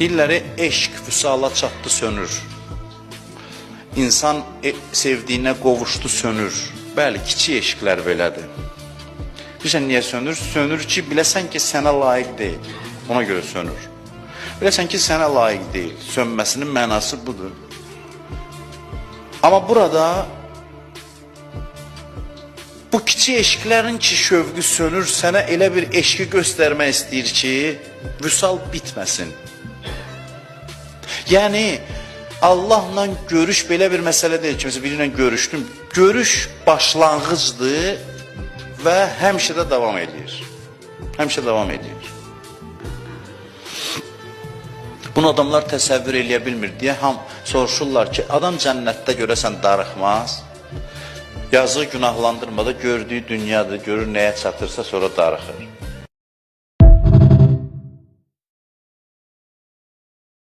Deyirlər, eşq vüsala çatdı, sönür. İnsan sevdiyinə qovuşdu, sönür. Bəli, kiçik eşqlər belədir. Bilirsən, niyə sönür? Sönür ki, biləsən ki, sənə layiq deyil. Ona görə sönür. Biləsən ki, sənə layiq deyil. Sönməsinin mənası budur. Amma burada bu kiçik eşqlərin ki, şövqü sönür, sənə elə bir eşqi göstərmək istəyir ki, vüsal bitməsin. Yəni, Allahla görüş belə bir məsələ deyil ki, biri ilə görüşdüm. Görüş başlanğıcdır və həmişə də davam edir. Həmişə davam edir. Bunu adamlar təsəvvür eləyə bilmir deyə soruşurlar ki, adam cənnətdə görəsən darıxmaz, yazıq günahlandırmada gördüyü dünyadır, görür nəyə çatırsa sonra darıxır.